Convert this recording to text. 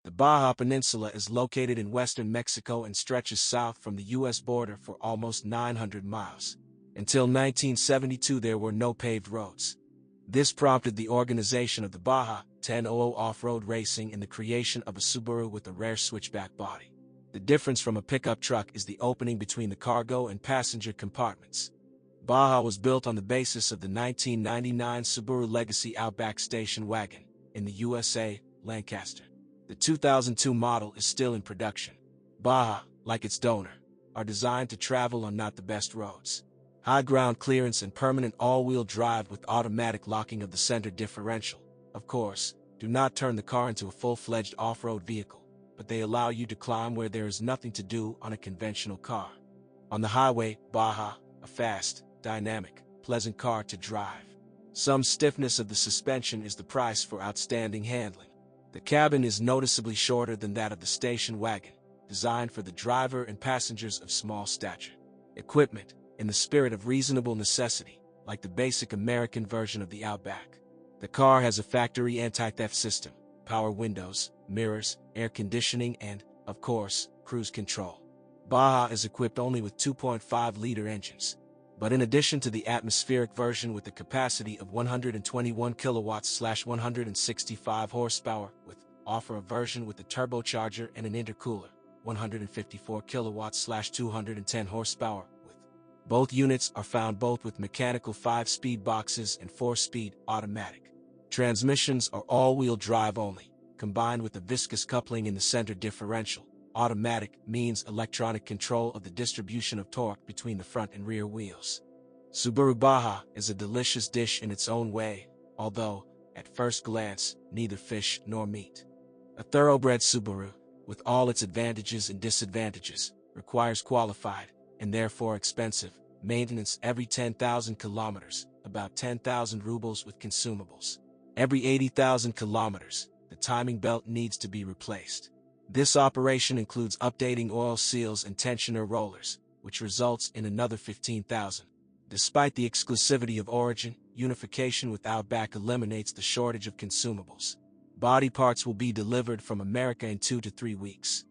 The Baja Peninsula is located in western Mexico and stretches south from the U.S. border for almost 900 miles. Until 1972, there were no paved roads. This prompted the organization of the Baja 1000 off-road racing and the creation of a Subaru with a rare switchback body. The difference from a pickup truck is the opening between the cargo and passenger compartments. Baja was built on the basis of the 1999 Subaru Legacy Outback station wagon in the USA, Lancaster. The 2002 model is still in production. Baja, like its donor, are designed to travel on not the best roads. High ground clearance and permanent all-wheel drive with automatic locking of the center differential, of course, do not turn the car into a full-fledged off-road vehicle, but they allow you to climb where there is nothing to do on a conventional car. On the highway, Baja, a fast, dynamic, pleasant car to drive. Some stiffness of the suspension is the price for outstanding handling. The cabin is noticeably shorter than that of the station wagon, designed for the driver and passengers of small stature. Equipment, in the spirit of reasonable necessity, like the basic American version of the Outback. The car has a factory anti-theft system, power windows, mirrors, air conditioning and, of course, cruise control. Baja is equipped only with 2.5-liter engines, but in addition to the atmospheric version with a capacity of 121 kilowatts/165 horsepower, offer a version with a turbocharger and an intercooler, 154 kilowatts/210 horsepower. Both units are found both with mechanical 5-speed boxes and 4-speed automatic. Transmissions are all-wheel drive only, combined with a viscous coupling in the center differential. Automatic means electronic control of the distribution of torque between the front and rear wheels. Subaru Baja is a delicious dish in its own way, although, at first glance, neither fish nor meat. A thoroughbred Subaru, with all its advantages and disadvantages, requires qualified, and therefore expensive, maintenance every 10,000 kilometers, about 10,000 rubles with consumables. Every 80,000 kilometers, the timing belt needs to be replaced. This operation includes updating oil seals and tensioner rollers, which results in another 15,000. Despite the exclusivity of origin, unification with Outback eliminates the shortage of consumables. Body parts will be delivered from America in 2 to 3 weeks.